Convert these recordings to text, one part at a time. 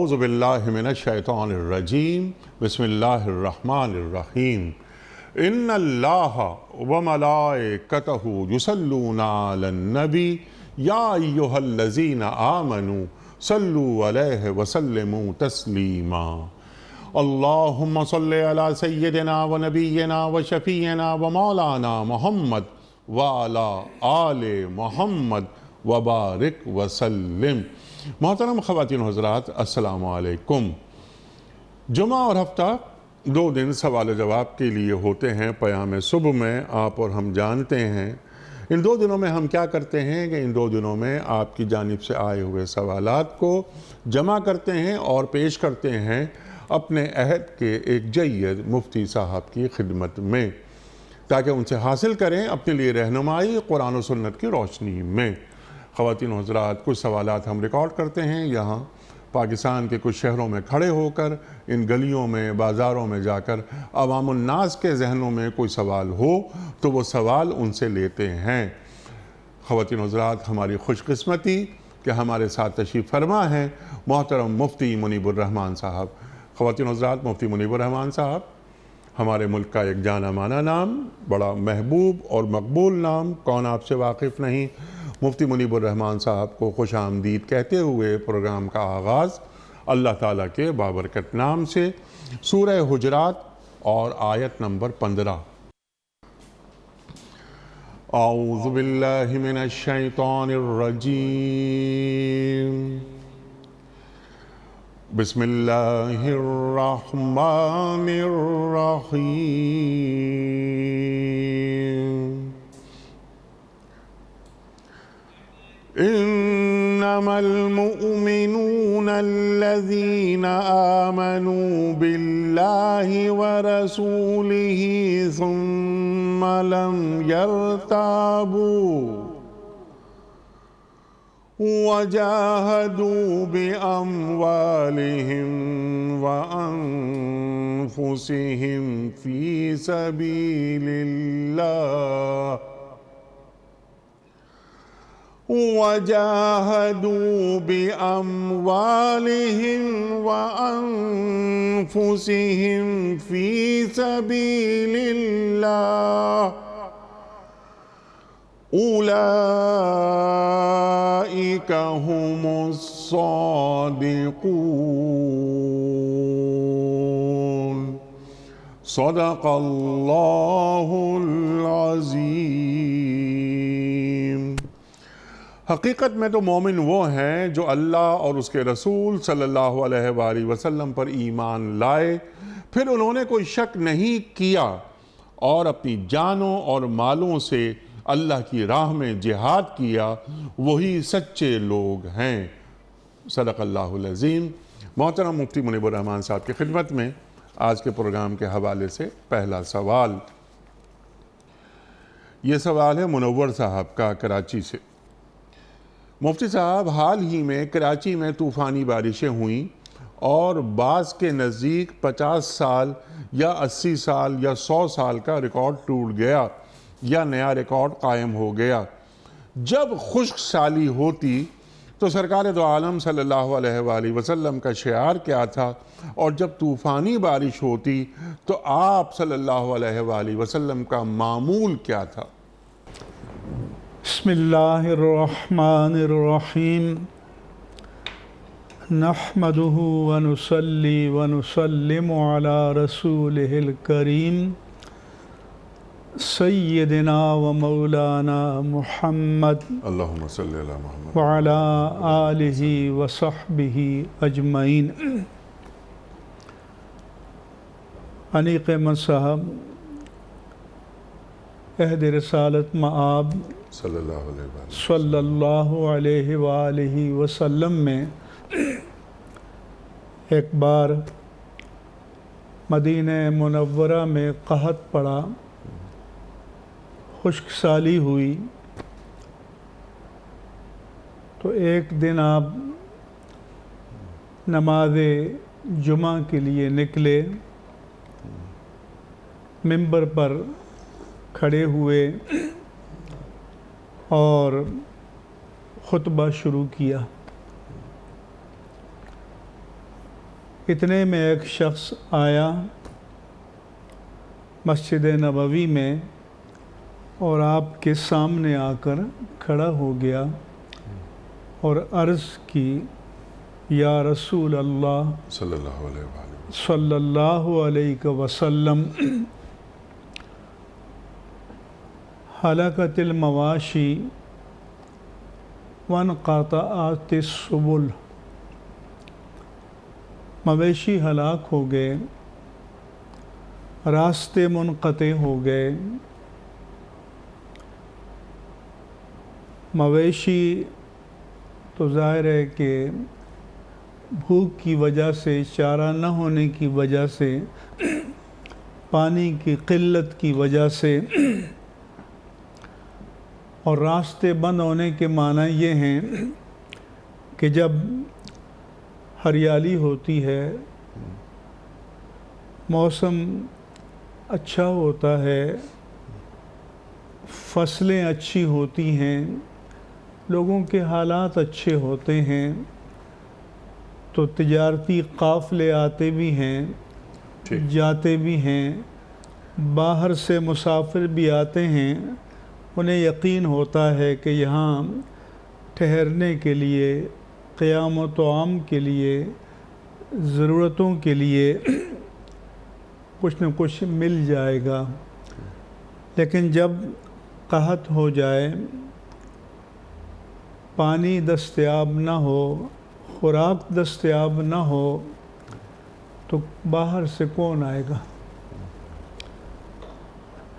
اعوذ باللہ من الشیطان الرجیم بسم اللہ الرحمن الرحیم ان اللہ وملائکتہ یصلون علی النبی یا ایہا الذین آمنوا صلوا علیہ وسلموا تسلیما اللہم صلی علی سیدنا و نبینا و شفیعنا و مولانا محمد وعلی آل محمد وبارک وسلم۔ محترم خواتین و حضرات، السلام علیکم۔ جمعہ اور ہفتہ 2 دن سوال و جواب کے لیے ہوتے ہیں پیام صبح میں، آپ اور ہم جانتے ہیں۔ ان 2 دنوں میں ہم کیا کرتے ہیں کہ ان 2 دنوں میں آپ کی جانب سے آئے ہوئے سوالات کو جمع کرتے ہیں اور پیش کرتے ہیں اپنے عہد کے ایک جید مفتی صاحب کی خدمت میں، تاکہ ان سے حاصل کریں اپنے لیے رہنمائی قرآن و سنت کی روشنی میں۔ خواتین و حضرات، کچھ سوالات ہم ریکارڈ کرتے ہیں یہاں پاکستان کے کچھ شہروں میں کھڑے ہو کر، ان گلیوں میں، بازاروں میں جا کر عوام الناس کے ذہنوں میں کوئی سوال ہو تو وہ سوال ان سے لیتے ہیں۔ خواتین و حضرات، ہماری خوش قسمتی کہ ہمارے ساتھ تشریف فرما ہیں محترم مفتی منیب الرحمان صاحب۔ خواتین و حضرات، مفتی منیب الرحمان صاحب ہمارے ملک کا ایک جانا مانا نام، بڑا محبوب اور مقبول نام، کون آپ سے واقف نہیں۔ مفتی منیب الرحمان صاحب کو خوش آمدید کہتے ہوئے پروگرام کا آغاز اللہ تعالیٰ کے بابرکت نام سے، سورہ حجرات اور آیت نمبر 15۔ اعوذ باللہ من الشیطان الرجیم، بسم اللہ الرحمن الرحیم۔ انما المؤمنون الذين آمنوا بالله ورسوله ثم لم يرتابوا وجاهدوا بأموالهم وأنفسهم في سبيل الله وجاهدوا بأموالهم وأنفسهم في سبيل الله أولئك هم الصادقون۔ صدق اللہ العظیم۔ حقیقت میں تو مومن وہ ہیں جو اللہ اور اس کے رسول صلی اللہ علیہ وآلہ وسلم پر ایمان لائے، پھر انہوں نے کوئی شک نہیں کیا اور اپنی جانوں اور مالوں سے اللہ کی راہ میں جہاد کیا، وہی سچے لوگ ہیں۔ صدق اللہ العظیم۔ محترم مفتی منیب الرحمان صاحب کی خدمت میں آج کے پروگرام کے حوالے سے پہلا سوال، یہ سوال ہے منور صاحب کا کراچی سے۔ مفتی صاحب، حال ہی میں کراچی میں طوفانی بارشیں ہوئیں اور بعض کے نزدیک 50 سال یا 80 سال یا 100 سال کا ریکارڈ ٹوٹ گیا یا نیا ریکارڈ قائم ہو گیا۔ جب خشک سالی ہوتی تو سرکار دو عالم صلی اللہ علیہ وآلہ وسلم کا شعار کیا تھا، اور جب طوفانی بارش ہوتی تو آپ صلی اللہ علیہ وآلہ وسلم کا معمول کیا تھا؟ بسم اللہ الرحمن الرحیم، نحمده ونصلی ونسلم علی رسولہ الکریم سیدنا و مولانا محمد اللہم صلی علی محمد وعلی آلہ وصحبہ اجمعین۔ انیق احمد صاحب، عہد رسالت مآب صلی اللہ علیہ وآلہ وسلم میں ایک بار مدینہ منورہ میں قحط پڑا، خشک سالی ہوئی، تو ایک دن آپ نماز جمعہ کے لیے نکلے، منبر پر کھڑے ہوئے اور خطبہ شروع کیا۔ اتنے میں ایک شخص آیا مسجد نبوی میں اور آپ کے سامنے آ کر کھڑا ہو گیا اور عرض کی یا رسول اللہ صلی اللہ علیہ وآلہ صلی اللہ علیہ وسلم ہلاکت المواشی وانقطعت السبل، مویشی ہلاک ہو گئے، راستے منقطع ہو گئے۔ مویشی تو ظاہر ہے کہ بھوک کی وجہ سے، چارہ نہ ہونے کی وجہ سے، پانی کی قلت کی وجہ سے، اور راستے بند ہونے کے معنی یہ ہیں کہ جب ہریالی ہوتی ہے، موسم اچھا ہوتا ہے، فصلیں اچھی ہوتی ہیں، لوگوں کے حالات اچھے ہوتے ہیں، تو تجارتی قافلے آتے بھی ہیں، جاتے بھی ہیں، باہر سے مسافر بھی آتے ہیں، انہیں یقین ہوتا ہے کہ یہاں ٹھہرنے کے لیے، قیام و طعام کے لیے، ضرورتوں کے لیے کچھ نہ کچھ مل جائے گا۔ لیکن جب قحط ہو جائے، پانی دستیاب نہ ہو، خوراک دستیاب نہ ہو، تو باہر سے کون آئے گا؟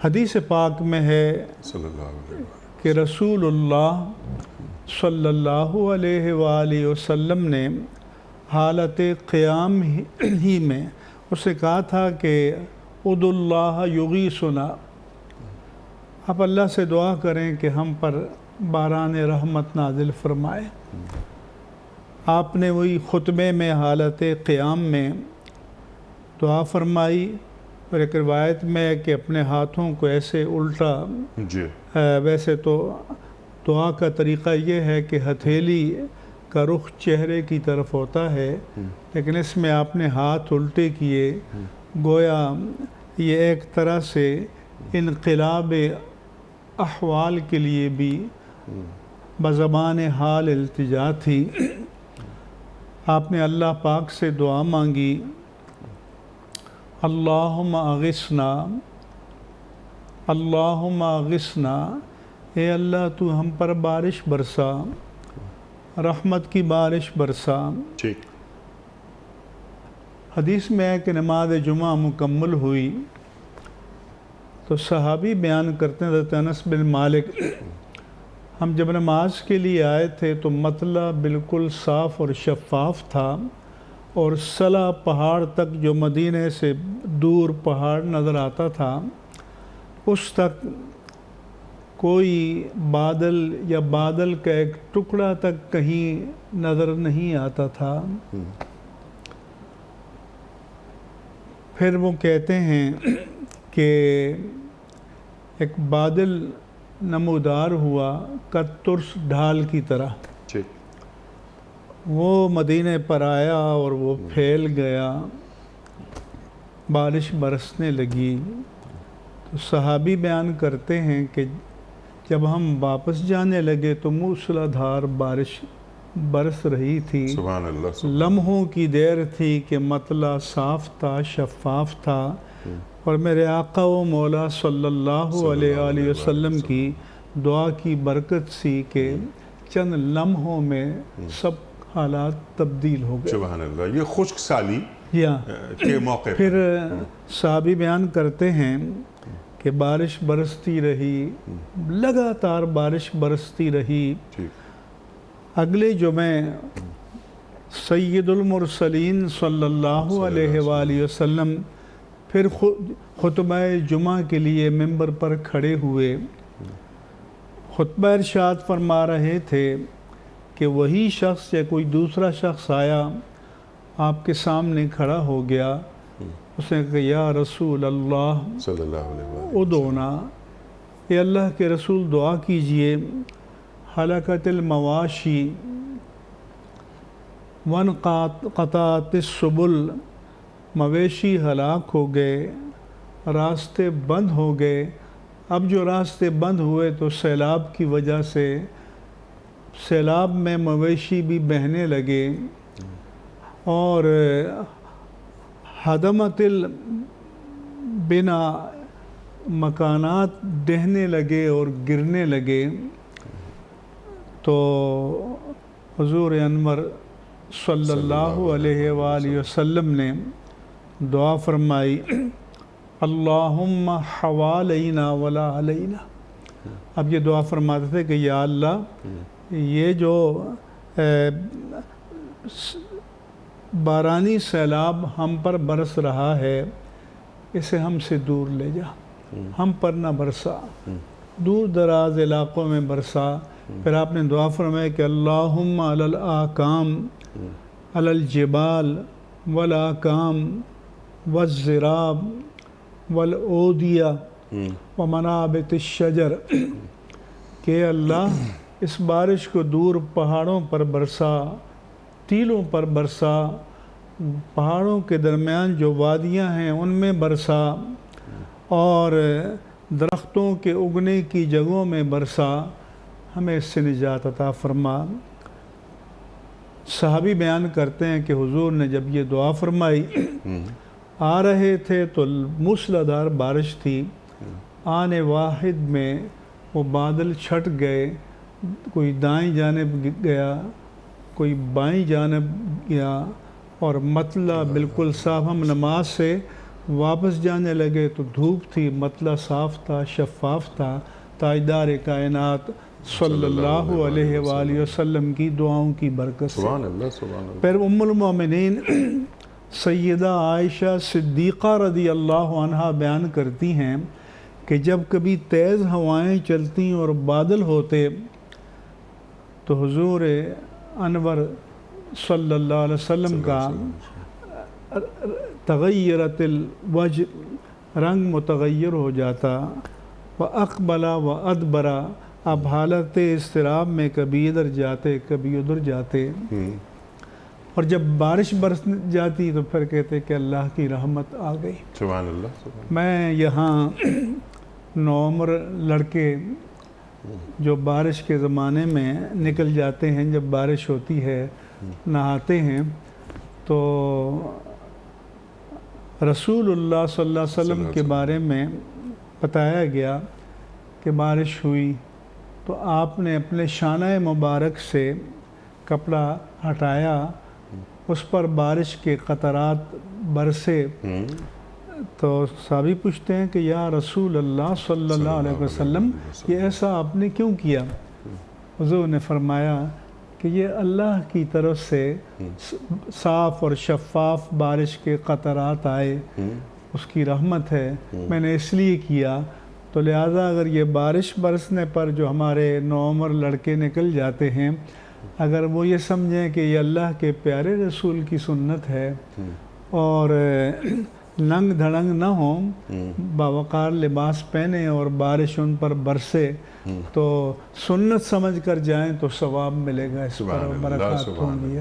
حدیث پاک میں ہے صلی اللہ علیہ وآلہ کہ رسول اللہ صلی اللہ علیہ وآلہ وسلم نے حالت قیام ہی میں اسے کہا تھا کہ ادعوا اللہ یغیثنا، آپ اللہ سے دعا کریں کہ ہم پر باران رحمت نازل فرمائے۔ آپ نے وہی خطبے میں حالت قیام میں دعا فرمائی، اور ایک روایت میں ہے کہ اپنے ہاتھوں کو ایسے الٹا، جی ویسے تو دعا کا طریقہ یہ ہے کہ ہتھیلی کا رخ چہرے کی طرف ہوتا ہے، لیکن اس میں آپ نے ہاتھ الٹے کیے، گویا یہ ایک طرح سے انقلاب احوال کے لیے بھی بزبان حال التجا تھی۔ آپ نے اللہ پاک سے دعا مانگی، اللہم اغثنا، اللہم اغثنا، اے اللہ تو ہم پر بارش برسا، رحمت کی بارش برسا۔ ٹھیک۔ حدیث میں ہے کہ نماز جمعہ مکمل ہوئی تو صحابی بیان کرتے ہیں، حضرت انس بن مالک، ہم جب نماز کے لیے آئے تھے تو مطلع بالکل صاف اور شفاف تھا، اور صلا پہاڑ تک جو مدینے سے دور پہاڑ نظر آتا تھا، اس تک کوئی بادل یا بادل کا ایک ٹکڑا تک کہیں نظر نہیں آتا تھا۔ پھر وہ کہتے ہیں کہ ایک بادل نمودار ہوا کترس ڈھال کی طرح، وہ مدینے پر آیا اور وہ پھیل گیا، بارش برسنے لگی۔ تو صحابی بیان کرتے ہیں کہ جب ہم واپس جانے لگے تو موسلا دھار بارش برس رہی تھی، سبحان اللہ، لمحوں کی دیر تھی کہ مطلع صاف تھا، شفاف تھا، اور میرے آقا و مولا صلی اللہ علیہ وآلہ وسلم کی دعا کی برکت سی کہ چند لمحوں میں سب حالات تبدیل ہو گئے۔ سبحان اللہ۔ یہ خشک سالی کے موقع پھر صحابی بیان کرتے ہیں کہ بارش برستی رہی، لگاتار بارش برستی رہی۔ اگلے جمعے سید المرسلین صلی اللہ علیہ وآلہ وسلم پھر خطبہ جمعہ کے لیے ممبر پر کھڑے ہوئے، خطبہ ارشاد فرما رہے تھے کہ وہی شخص یا کوئی دوسرا شخص آیا، آپ کے سامنے کھڑا ہو گیا، اس نے کہا یا رسول اللہ صلی اللہ علیہ وآلہ ادعونا، اے اللہ کے رسول دعا کیجئے، ہلاکت المواشی، ون قطعت السبل، مویشی ہلاک ہو گئے، راستے بند ہو گئے۔ اب جو راستے بند ہوئے تو سیلاب کی وجہ سے سیلاب میں مویشی بھی بہنے لگے، اور ہدمت البنا، مکانات ڈہنے لگے اور گرنے لگے۔ تو حضور انور صلی اللہ علیہ وآلہ وسلم نے دعا فرمائی، اللہم حوالینا ولا علینا۔ اب یہ دعا فرماتے تھے کہ یا اللہ، یہ جو بارانی سیلاب ہم پر برس رہا ہے، اسے ہم سے دور لے جا، ہم پر نہ برسا، دور دراز علاقوں میں برسا۔ پھر آپ نے دعا فرمایا کہ اللہم علی الاکام، علی الجبال والاکام والزراب والاودیہ ومنابت الشجر، کہ اللہ اس بارش کو دور پہاڑوں پر برسا، ٹیلوں پر برسا، پہاڑوں کے درمیان جو وادیاں ہیں ان میں برسا، اور درختوں کے اگنے کی جگہوں میں برسا، ہمیں اس سے نجات عطا فرما۔ صحابی بیان کرتے ہیں کہ حضور نے جب یہ دعا فرمائی، آ رہے تھے تو موسلادھار بارش تھی، آنے واحد میں وہ بادل چھٹ گئے، کوئی دائیں جانب گیا، کوئی بائیں جانب گیا، اور مطلع بالکل صاف۔ ہم نماز سے واپس جانے لگے تو دھوپ تھی، مطلع صاف تھا، شفاف تھا، تاجدار کائنات صلی اللہ علیہ وآلہ وسلم کی دعاؤں کی برکت سے۔ سبحان اللہ، سبحان اللہ۔ پھر ام المومنین سیدہ عائشہ صدیقہ رضی اللہ عنہا بیان کرتی ہیں کہ جب کبھی تیز ہوائیں چلتی اور بادل ہوتے تو حضور انور صلی اللہ علیہ وسلم کا تغیرت الوجہ، رنگ متغیر ہو جاتا، وَأَقْبَلَ وَأَدْبَرَ، اب حالت اضطراب میں کبھی ادھر جاتے کبھی ادھر جاتے، اور جب بارش برس جاتی تو پھر کہتے کہ اللہ کی رحمت آ گئی۔ سبحان اللہ، سبحان میں یہاں نوعمر لڑکے جو بارش کے زمانے میں نکل جاتے ہیں، جب بارش ہوتی ہے نہاتے ہیں، تو رسول اللہ صلی اللہ علیہ وسلم کے بارے میں بتایا گیا کہ بارش ہوئی تو آپ نے اپنے شانہ مبارک سے کپڑا ہٹایا، اس پر بارش کے قطرات برسے، تو صحابی پوچھتے ہیں کہ یا رسول اللہ صلی اللہ علیہ وسلم، یہ ایسا آپ نے کیوں کیا؟ حضور نے فرمایا کہ یہ اللہ کی طرف سے صاف اور شفاف بارش کے قطرات آئے، اس کی رحمت ہے، میں نے اس لیے کیا۔ تو لہٰذا اگر یہ بارش برسنے پر جو ہمارے نوعمر لڑکے نکل جاتے ہیں، اگر وہ یہ سمجھیں کہ یہ اللہ کے پیارے رسول کی سنت ہے، اور ننگ دھڑنگ نہ ہوں، باوقار لباس پہنے اور بارش ان پر برسے، تو سنت سمجھ کر جائیں تو ثواب ملے گا، اس پر برکات ہوں گی۔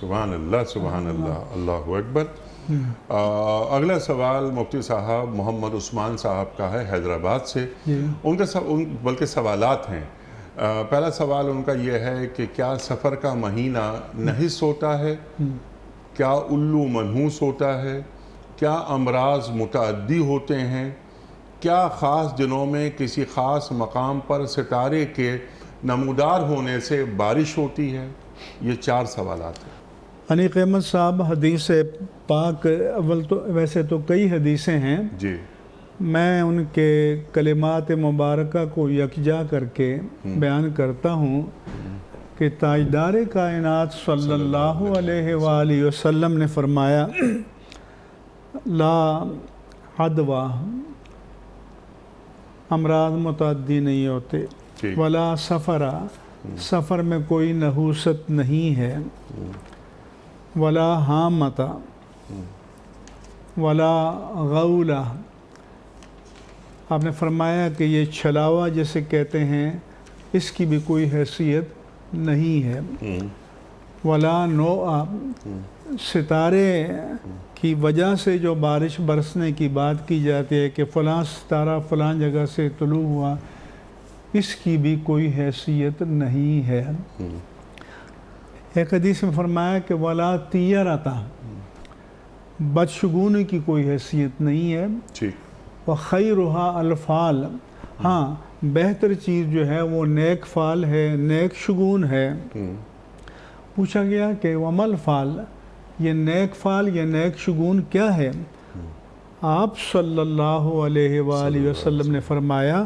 سبحان اللہ، سبحان اللہ، اللہ اکبر۔ اگلا سوال مفتی صاحب محمد عثمان صاحب کا ہے حیدرآباد سے۔ ان کا بلکہ سوالات ہیں۔ پہلا سوال ان کا یہ ہے کہ کیا سفر کا مہینہ نحس ہوتا ہے؟ کیا الو منحوس ہوتا ہے؟ کیا امراض متعدی ہوتے ہیں؟ کیا خاص دنوں میں کسی خاص مقام پر ستارے کے نمودار ہونے سے بارش ہوتی ہے؟ یہ 4 سوالات ہیں۔ انیق احمد صاحب، حدیث پاک اول تو ویسے تو کئی حدیثیں ہیں، جی، میں ان کے کلمات مبارکہ کو یکجا کر کے بیان کرتا ہوں کہ تاجدار کائنات صلی اللہ علیہ وآلہ وسلم نے فرمایا، لا عدوہ، امراض متعدی نہیں ہوتے، ولا سفرہ، سفر میں کوئی نحوست نہیں ہے، ولا حامتہ، ولا غولہ، آپ نے فرمایا کہ یہ چھلاوا جسے کہتے ہیں اس کی بھی کوئی حیثیت نہیں ہے، ولا نوع ستارے کی وجہ سے جو بارش برسنے کی بات کی جاتی ہے کہ فلاں ستارہ فلاں جگہ سے طلوع ہوا، اس کی بھی کوئی حیثیت نہیں ہے۔ ایک حدیث میں فرمایا کہ ولا طیرۃ، بدشگونی کی کوئی حیثیت نہیں ہے۔ وخیرھا الفال، ہاں بہتر چیز جو ہے وہ نیک فال ہے، نیک شگون ہے۔ پوچھا گیا کہ ومل فال، یہ نیک فال یا نیک شگون کیا ہے؟ آپ صلی اللہ علیہ وآلہ وسلم نے فرمایا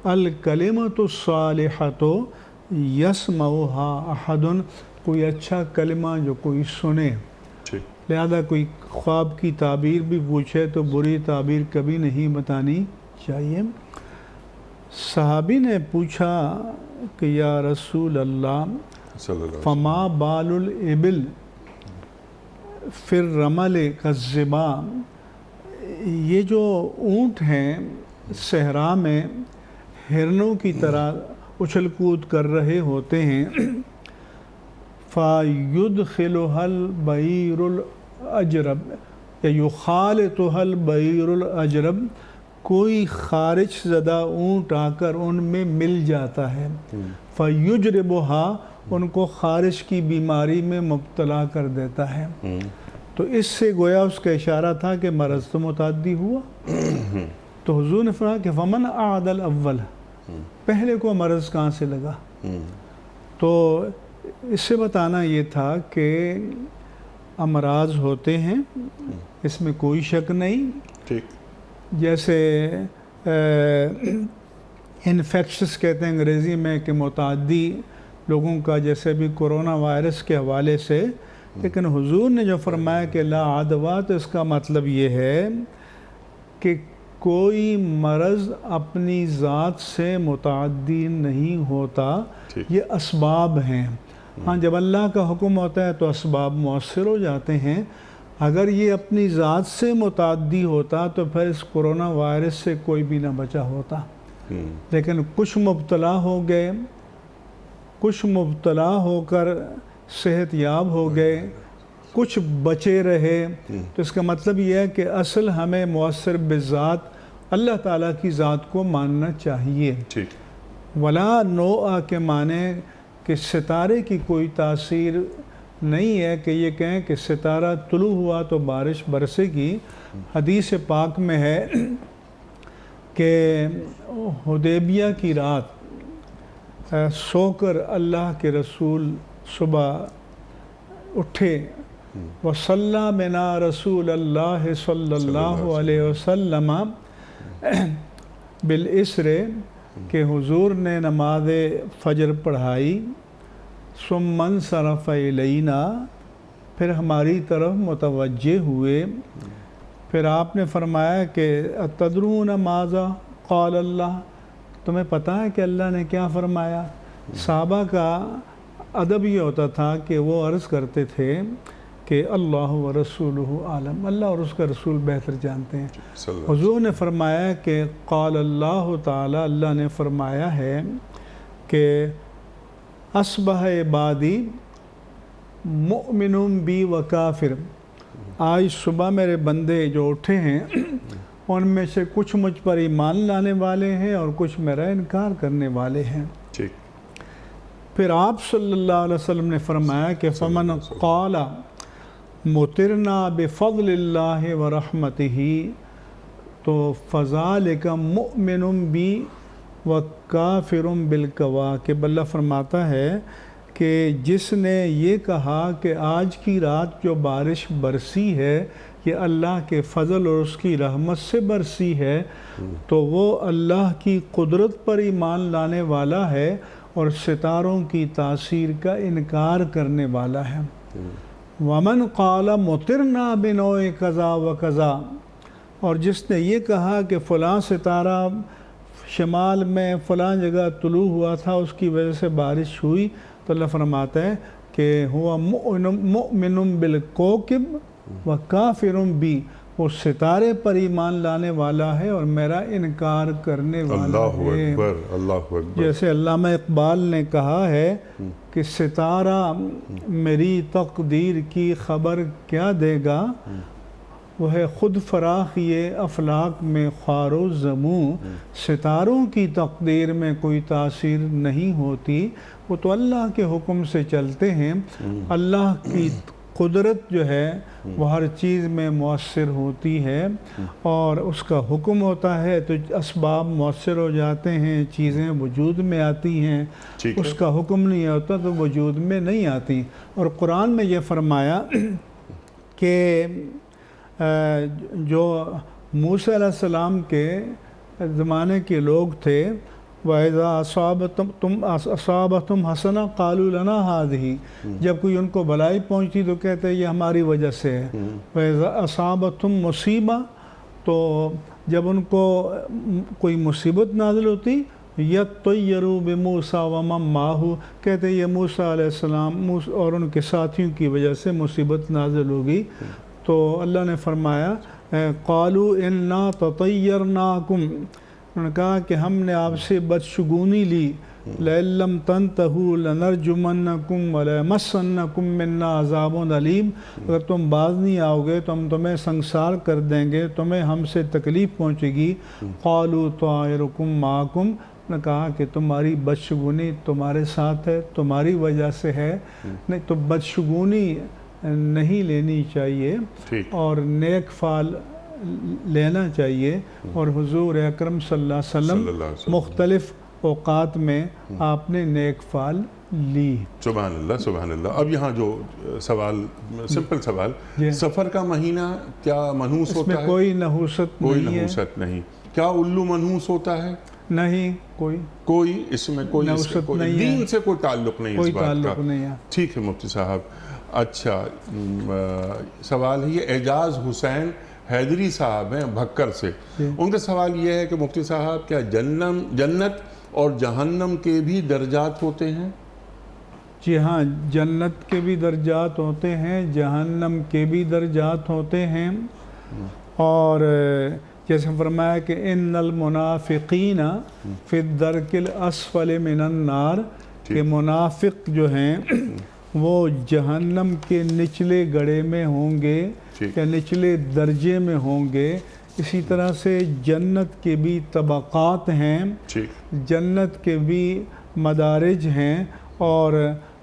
الکلمۃ الصالحۃ یسمعھا احد، کوئی اچھا کلمہ جو کوئی سنے۔ لہذا کوئی خواب کی تعبیر بھی پوچھے تو بری تعبیر کبھی نہیں بتانی چاہیے۔ صحابی نے پوچھا کہ یا رسول اللہ فما بال الابل فی الرمل کالظبا، یہ جو اونٹ ہیں صحرا میں ہرنوں کی طرح اچھل کود کر رہے ہوتے ہیں، فَيُدْخِلُهَا الْبَعِيرُ الْأَجْرَبُ یا يُخَالِطُهَا الْبَعِيرُ الْأَجْرَبُ، کوئی خارش زدہ اونٹ آ کر ان میں مل جاتا ہے، فَيُجْرِبُهَا، ان کو خارش کی بیماری میں مبتلا کر دیتا ہے۔ تو اس سے گویا اس کا اشارہ تھا کہ مرض تو متعدی ہوا۔ تو حضور نے فرمایا کہ فمن اعد الاول، پہلے کو مرض کہاں سے لگا؟ تو اس سے بتانا یہ تھا کہ امراض ہوتے ہیں، اس میں کوئی شک نہیں۔ جیسے انفیکشس کہتے ہیں انگریزی میں کہ متعدی لوگوں کا، جیسے بھی کرونا وائرس کے حوالے سے، لیکن حضور نے جو فرمایا کہ لا عدویٰ، تو اس کا مطلب یہ ہے کہ کوئی مرض اپنی ذات سے متعدی نہیں ہوتا، یہ اسباب ہیں۔ ہاں جب اللہ کا حکم ہوتا ہے تو اسباب مؤثر ہو جاتے ہیں۔ اگر یہ اپنی ذات سے متعدی ہوتا تو پھر اس کرونا وائرس سے کوئی بھی نہ بچا ہوتا۔ لیکن کچھ مبتلا ہو گئے، کچھ مبتلا ہو کر صحت یاب ہو گئے، کچھ بچے رہے، تو اس کا مطلب یہ ہے کہ اصل ہمیں مؤثر بذات اللہ تعالیٰ کی ذات کو ماننا چاہیے۔ ولا نوع کے معنی کہ ستارے کی کوئی تاثیر نہیں ہے کہ یہ کہیں کہ ستارہ طلوع ہوا تو بارش برسے گی۔ حدیث پاک میں ہے کہ حدیبیہ کی رات سو کر اللہ کے رسول صبح اٹھے، وصلی بنا رسول اللہ صلی اللہ علیہ وسلم بالعصر، کہ حضور نے نماز فجر پڑھائی، ثم انصرف الینا، پھر ہماری طرف متوجہ ہوئے، پھر آپ نے فرمایا کہ اتدرون ماذا قال اللہ، تمہیں پتہ ہے کہ اللہ نے کیا فرمایا؟ صحابہ کا ادب یہ ہوتا تھا کہ وہ عرض کرتے تھے کہ اللہ و رسولہ عالم، اللہ اور اس کا رسول بہتر جانتے ہیں۔ حضور نے فرمایا کہ قال اللہ تعالی، اللہ نے فرمایا ہے کہ اصبح عبادی مؤمن بی و کافر، آج صبح میرے بندے جو اٹھے ہیں ان میں سے کچھ مجھ پر ایمان لانے والے ہیں اور کچھ میرا انکار کرنے والے ہیں۔ پھر آپ صلی اللہ علیہ وسلم نے فرمایا کہ فمن قال مطرنا بفضل اللہ ورحمتہ، تو فذالک مؤمن بی وکافر بالکواکب، اللہ فرماتا ہے کہ جس نے یہ کہا کہ آج کی رات جو بارش برسی ہے یہ اللہ کے فضل اور اس کی رحمت سے برسی ہے، تو وہ اللہ کی قدرت پر ایمان لانے والا ہے اور ستاروں کی تاثیر کا انکار کرنے والا ہے۔ ومن قال مطرنا بنوع کذا و کذا، اور جس نے یہ کہا کہ فلاں ستارہ شمال میں فلاں جگہ طلوع ہوا تھا اس کی وجہ سے بارش ہوئی، تو اللہ فرماتا ہے کہ ہوا مؤمن بالکوکب و کافر بی، وہ ستارے پر ایمان لانے والا ہے اور میرا انکار کرنے والا اللہ ہے۔ اکبر، اللہ اکبر۔ جیسے علامہ اقبال نے کہا ہے کہ ستارہ میری تقدیر کی خبر کیا دے گا، وہ ہے خود فراخ یہ افلاک میں خوار و زموں، ستاروں کی تقدیر میں کوئی تاثیر نہیں ہوتی، وہ تو اللہ کے حکم سے چلتے ہیں۔ اللہ کی قدرت جو ہے وہ ہر چیز میں مؤثر ہوتی ہے، اور اس کا حکم ہوتا ہے تو اسباب مؤثر ہو جاتے ہیں، چیزیں وجود میں آتی ہیں، اس کا حکم نہیں ہوتا تو وجود میں نہیں آتی۔ اور قرآن میں یہ فرمایا کہ جو موسیٰ علیہ السلام کے زمانے کے لوگ تھے، وَإِذَا أَصَابَتْهُمْ حَسَنَةٌ قَالُوا لَنَا هَٰذِهِ، جب کوئی ان کو بھلائی پہنچتی تو کہتے ہیں یہ ہماری وجہ سے ہے۔ وَإِذَا أَصَابَتْهُمْ مُصِیبَةٌ، تو جب ان کو کوئی مصیبت نازل ہوتی، یَطَّیَّرُوا بِمُوسَىٰ وَمَن مَّعَهُ، کہتے ہیں یہ موسیٰ علیہ السلام اور ان کے ساتھیوں کی وجہ سے مصیبت نازل ہوگی۔ تو اللہ نے فرمایا قَالُوا إِنَّا تَطَيَّرْنَاكُمْ، انہوں نے کہا کہ ہم نے آپ سے بدشگونی لی، لَئِن لَّمْ تَنْتَهُوا لَنَرْجُمَنَّكُمْ وَلَيَمَسَّنَّكُمْ مِنَّا عَذَابٌ أَلِيمٌ، اگر تم باز نہیں آؤ گے تو ہم تمہیں سنگسار کر دیں گے، تمہیں ہم سے تکلیف پہنچے گی۔ قَالُوا طَائِرُكُمْ مَعَكُمْ، نے کہا کہ تمہاری بدشگونی تمہارے ساتھ ہے، تمہاری وجہ سے ہے، نہیں تو بدشگونی نہیں لینی چاہیے اور نیک فعل لینا چاہیے۔ اور حضور اکرم صلی اللہ علیہ وسلم مختلف اوقات میں آپ نے نیک فعل لی۔ سبحان اللہ، سبحان اللہ۔ اب یہاں جو سوال، سمپل سوال، سفر کا مہینہ کیا منحوس ہوتا ہے؟ اس میں کوئی نحوست نہیں ہے۔ کوئی نحوست نہیں۔ کیا الو منحوس ہوتا ہے؟ نہیں، کوئی اس میں کوئی دین سے کوئی تعلق نہیں، کوئی اس بات تعلق کا۔ نہیں ہے۔ ٹھیک ہے مفتی صاحب۔ اچھا، سوال ہے یہ اعجاز حسین حیدری صاحب ہیں بھکر سے، ان کا سوال یہ ہے کہ مفتی صاحب کیا جنت اور جہنم کے بھی درجات ہوتے ہیں؟ جی ہاں، جنت کے بھی درجات ہوتے ہیں، جہنم کے بھی درجات ہوتے ہیں۔ اور جیسے فرمایا کہ ان المنافقین فی الدرک الاسفل من النار، کہ منافق جو ہیں وہ جہنم کے نچلے گڑھے میں ہوں گے یا نچلے درجے میں ہوں گے۔ اسی طرح سے جنت کے بھی طبقات ہیں، جنت کے بھی مدارج ہیں، اور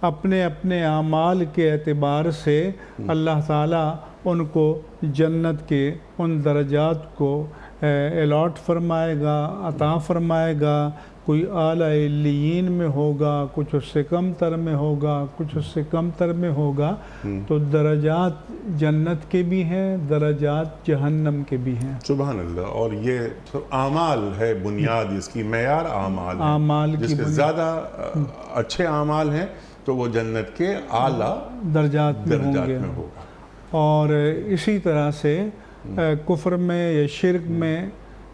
اپنے اپنے اعمال کے اعتبار سے اللہ تعالیٰ ان کو جنت کے ان درجات کو الاٹ فرمائے گا، عطا فرمائے گا۔ کوئی اعلیٰ علیین میں ہوگا، کچھ اس سے کم تر میں ہوگا، کچھ اس سے کم تر میں ہوگا۔ تو درجات جنت کے بھی ہیں، درجات جہنم کے بھی ہیں۔ سبحان اللہ۔ اور یہ اعمال ہے بنیاد، اس کی معیار اعمال ہے، جس کے زیادہ اچھے اعمال ہیں تو وہ جنت کے اعلیٰ درجات میں ہوگا۔ اور اسی طرح سے کفر میں یا شرک میں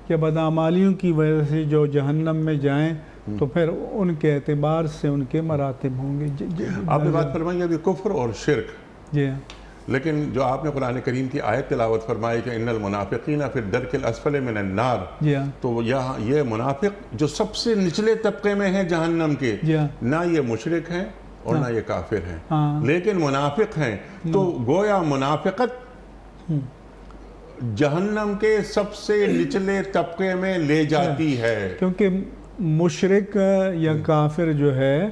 یا بدعمالیوں کی وجہ سے جو جہنم میں جائیں تو پھر ان کے اعتبار سے ان کے مراتب ہوں گے۔ آپ نے بات فرمائی ابھی کفر اور شرک، جی، لیکن جو آپ نے قرآن کریم کی آیت تلاوت فرمائی کہ ان المنافقین فی الدرک الاسفل من النار، تو یہاں یہ منافق جو سب سے نچلے طبقے میں ہیں جہنم کے، نہ یہ مشرک ہیں اور نہ یہ کافر ہیں، لیکن منافق ہیں، تو گویا منافقت جہنم کے سب سے نچلے طبقے میں لے جاتی ہے۔ کیونکہ مشرک یا کافر جو ہے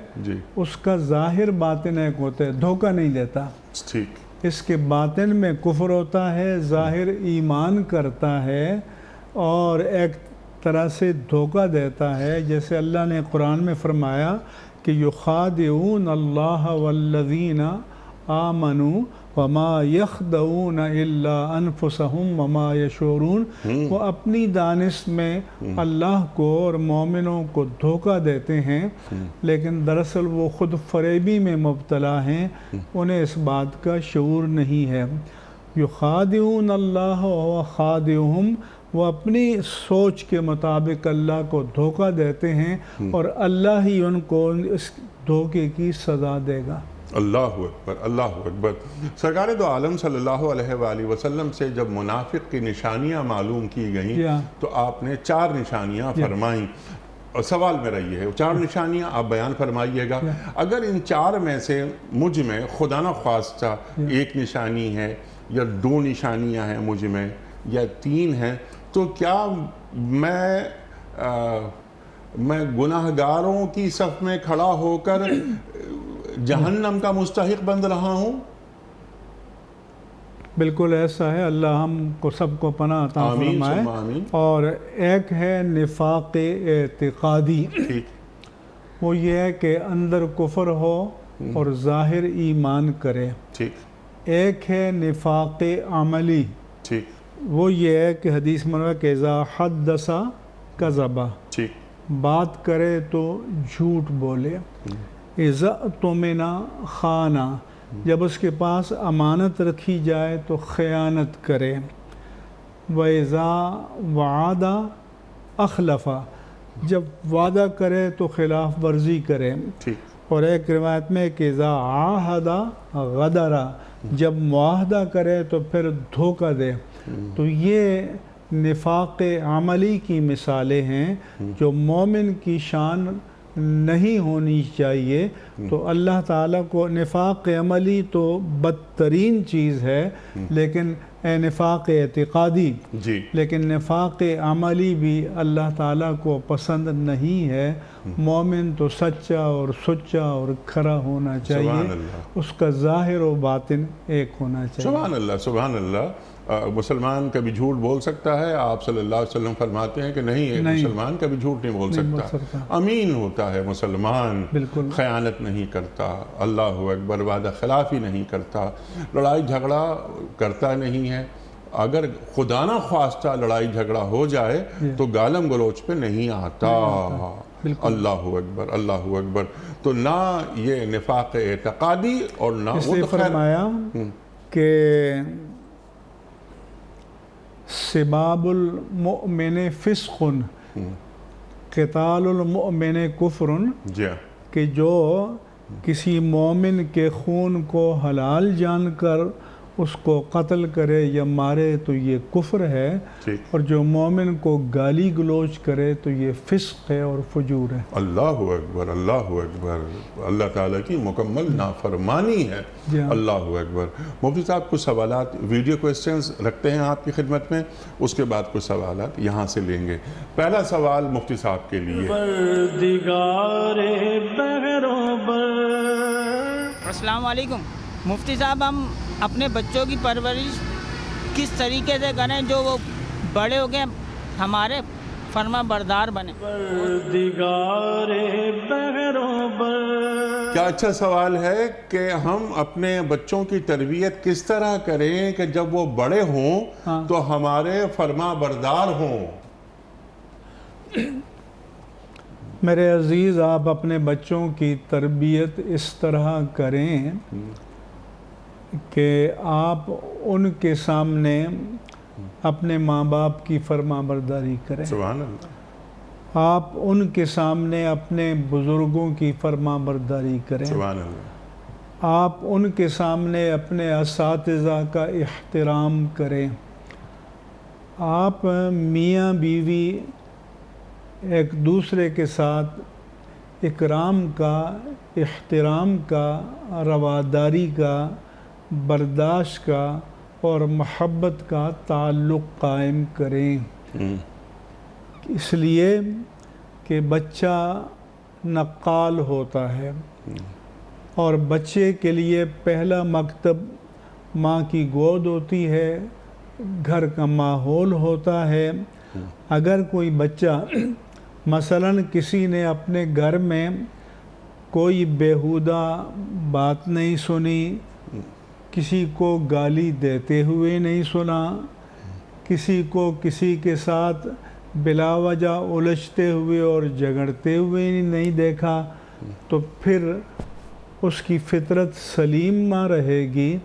اس کا ظاہر باطن ایک ہوتا ہے، دھوکہ نہیں دیتا، اس کے باطن میں کفر ہوتا ہے، ظاہر ایمان کرتا ہے اور ایک طرح سے دھوکہ دیتا ہے۔ جیسے اللہ نے قرآن میں فرمایا کہ یخادعون اللہ والذین آمنوا وما یخدعون الا انفسهم وما یشعرون، وہ اپنی دانش میں اللہ کو اور مومنوں کو دھوکہ دیتے ہیں، لیکن دراصل وہ خود فریبی میں مبتلا ہیں، انہیں اس بات کا شعور نہیں ہے۔ یخادعون اللہ وهو خادعهم، وہ اپنی سوچ کے مطابق اللہ کو دھوکہ دیتے ہیں اور اللہ ہی ان کو اس دھوکے کی سزا دے گا۔ اللہ اکبر، اللہ اکبر۔ سرکار دو عالم صلی اللہ علیہ وآلہ وسلم سے جب منافق کی نشانیاں معلوم کی گئیں تو آپ نے 4 نشانیاں فرمائیں، اور سوال میرا یہ ہے 4 نشانیاں آپ بیان فرمائیے گا۔ اگر ان 4 میں سے مجھ میں خدا نہ خواستہ 1 نشانی ہے یا 2 نشانیاں ہیں مجھ میں یا 3 ہیں، تو کیا میں گناہ گاروں کی صف میں کھڑا ہو کر جہنم کا مستحق بن رہا ہوں؟ بالکل ایسا ہے، اللہ ہم کو سب کو پناہ عطا فرمائے۔ اور ایک ہے نفاق اعتقادی، وہ یہ ہے کہ اندر کفر ہو اور ظاہر ایمان کرے۔ ایک ہے نفاق عملی، وہ یہ ہے کہ حدیث میں ہے کہ اذا حدث کذب، بات کرے تو جھوٹ بولے۔ اذا اؤتمن خان، جب اس کے پاس امانت رکھی جائے تو خیانت کرے۔ وَإِذَا وَعَدَ أَخْلَفَ، جب وعدہ کرے تو خلاف ورزی کرے۔ اور ایک روایت میں کہ اذا عاہد غدر، جب معاہدہ کرے تو پھر دھوکہ دے۔ تو یہ نفاق عملی کی مثالیں ہیں جو مومن کی شان نہیں ہونی چاہیے۔ تو اللہ تعالیٰ کو نفاق عملی تو بدترین چیز ہے، لیکن نفاق اعتقادی، لیکن نفاق عملی بھی اللہ تعالیٰ کو پسند نہیں ہے۔ مومن تو سچا اور سچا اور کھرا ہونا چاہیے، اس کا ظاہر و باطن ایک ہونا چاہیے۔ سبحان اللہ، سبحان اللہ۔ مسلمان کبھی جھوٹ بول سکتا ہے؟ آپ صلی اللہ علیہ وسلم فرماتے ہیں کہ نہیں، ایک مسلمان کبھی جھوٹ نہیں بول سکتا، امین ہوتا ہے مسلمان، خیانت نہیں کرتا، اللہ اکبر، وعدہ خلافی نہیں کرتا، لڑائی جھگڑا کرتا نہیں ہے۔ اگر خدا نہ خواستہ لڑائی جھگڑا ہو جائے تو گالم گلوچ پہ نہیں آتا۔ اللہ اکبر، اللہ اکبر۔ تو نہ یہ نفاق اعتقادی اور نہ اس لیے فرمایا کہ سباب المؤمن فسق قتال المؤمن کفر، کہ جو کسی مومن کے خون کو حلال جان کر اس کو قتل کرے یا مارے تو یہ کفر ہے، اور جو مومن کو گالی گلوچ کرے تو یہ فسق ہے اور فجور ہے۔ اللہ اکبر، اللہ اکبر، اللہ تعالیٰ کی مکمل نافرمانی ہے۔ اللہ اکبر۔ مفتی صاحب کچھ سوالات ویڈیو کوئسچنز رکھتے ہیں آپ کی خدمت میں، اس کے بعد کچھ سوالات یہاں سے لیں گے۔ پہلا سوال مفتی صاحب کے لیے۔ السلام علیکم مفتی صاحب، ہم اپنے بچوں کی پرورش کس طریقے سے کریں جو وہ بڑے ہو گئے ہمارے فرما بردار بنے؟ کیا اچھا سوال ہے کہ ہم اپنے بچوں کی تربیت کس طرح کریں کہ جب وہ بڑے ہوں تو ہمارے فرما بردار ہوں۔ میرے عزیز، آپ اپنے بچوں کی تربیت اس طرح کریں کہ آپ ان کے سامنے اپنے ماں باپ کی فرما برداری کریں۔ سبحان اللہ۔ آپ ان کے سامنے اپنے بزرگوں کی فرما برداری کریں۔ سبحان اللہ۔ آپ ان کے سامنے اپنے اساتذہ کا احترام کریں۔ آپ میاں بیوی ایک دوسرے کے ساتھ اکرام کا، احترام کا، رواداری کا، برداشت کا اور محبت کا تعلق قائم کریں، اس لیے کہ بچہ نقال ہوتا ہے اور بچے کے لیے پہلا مکتب ماں کی گود ہوتی ہے، گھر کا ماحول ہوتا ہے۔ اگر کوئی بچہ مثلاً کسی نے اپنے گھر میں کوئی بیہودہ بات نہیں سنی، کسی کو گالی دیتے ہوئے نہیں سنا، کسی کو کسی کے ساتھ بلا وجہ الجھتے ہوئے اور جھگڑتے ہوئے نہیں دیکھا، تو پھر اس کی فطرت سلیم نہ رہے گی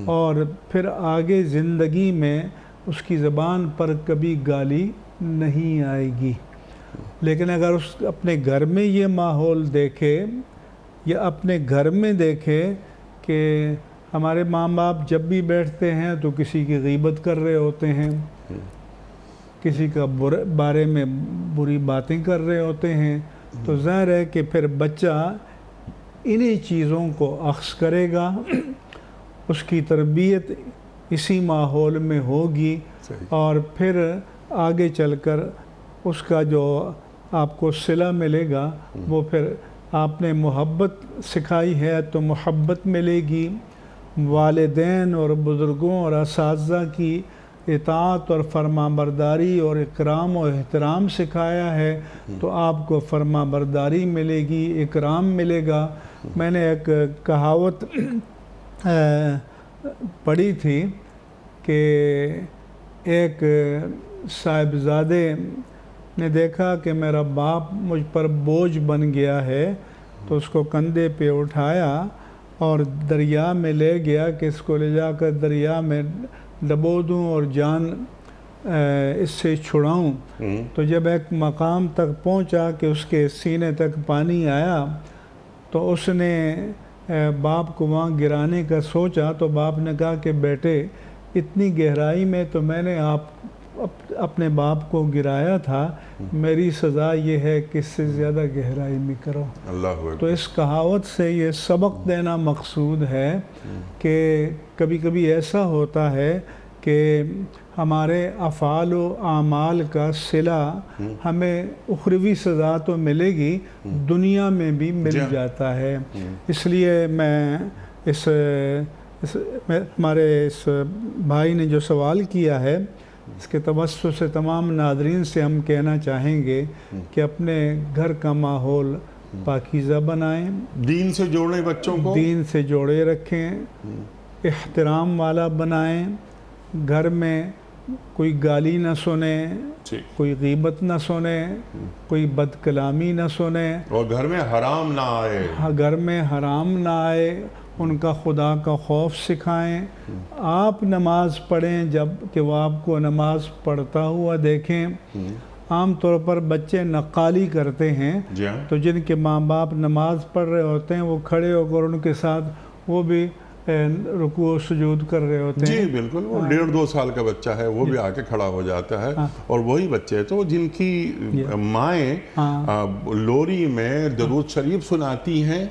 اور پھر آگے زندگی میں اس کی زبان پر کبھی گالی نہیں آئے گی۔ لیکن اگر اس اپنے گھر میں یہ ماحول دیکھے یا اپنے گھر میں دیکھے کہ ہمارے ماں باپ جب بھی بیٹھتے ہیں تو کسی کی غیبت کر رہے ہوتے ہیں، کسی کا بارے میں بری باتیں کر رہے ہوتے ہیں، تو ظاہر ہے کہ پھر بچہ انہی چیزوں کو اخذ کرے گا، اس کی تربیت اسی ماحول میں ہوگی، اور پھر آگے چل کر اس کا جو آپ کو صلہ ملے گا وہ پھر آپ نے محبت سکھائی ہے تو محبت ملے گی، والدین اور بزرگوں اور اساتذہ کی اطاعت اور فرما برداری اور اکرام و احترام سکھایا ہے تو آپ کو فرما برداری ملے گی، اکرام ملے گا۔ میں نے ایک کہاوت پڑھی تھی کہ ایک صاحبزادے نے دیکھا کہ میرا باپ مجھ پر بوجھ بن گیا ہے، تو اس کو کندھے پہ اٹھایا اور دریا میں لے گیا کہ اس کو لے جا کر دریا میں ڈبو دوں اور جان اس سے چھڑاؤں۔ تو جب ایک مقام تک پہنچا کہ اس کے سینے تک پانی آیا تو اس نے باپ کو وہاں گرانے کا سوچا، تو باپ نے کہا کہ بیٹے اتنی گہرائی میں تو میں نے اپنے باپ کو گرایا تھا، میری سزا یہ ہے کہ اس سے زیادہ گہرائی میں کرو۔ تو اس کہاوت سے یہ سبق دینا مقصود ہے کہ کبھی کبھی ایسا ہوتا ہے کہ ہمارے افعال و اعمال کا صلہ ہمیں اخروی سزا تو ملے گی، دنیا میں بھی مل جاتا ہے۔ اس لیے میں ہمارے اس بھائی نے جو سوال کیا ہے اس کے توسط سے تمام ناظرین سے ہم کہنا چاہیں گے کہ اپنے گھر کا ماحول پاکیزہ بنائیں، دین سے جوڑیں، بچوں کو دین سے جوڑے رکھیں، احترام والا بنائیں، گھر میں کوئی گالی نہ سنیں، کوئی غیبت نہ سنیں، کوئی بد کلامی نہ سنیں، اور گھر میں حرام نہ آئے، گھر میں حرام نہ آئے، ان کا خدا کا خوف سکھائیں۔ آپ نماز پڑھیں جب کہ وہ آپ کو نماز پڑھتا ہوا دیکھیں۔ عام طور پر بچے نقالی کرتے ہیں، تو جن کے ماں باپ نماز پڑھ رہے ہوتے ہیں وہ کھڑے ہو کر ان کے ساتھ وہ بھی رکوع و سجود کر رہے ہوتے ہیں۔ جی بالکل، وہ 1.5-2 سال کا بچہ ہے وہ بھی آ کے کھڑا ہو جاتا ہے، اور وہی بچے تو جن کی مائیں لوری میں درود شریف سناتی ہیں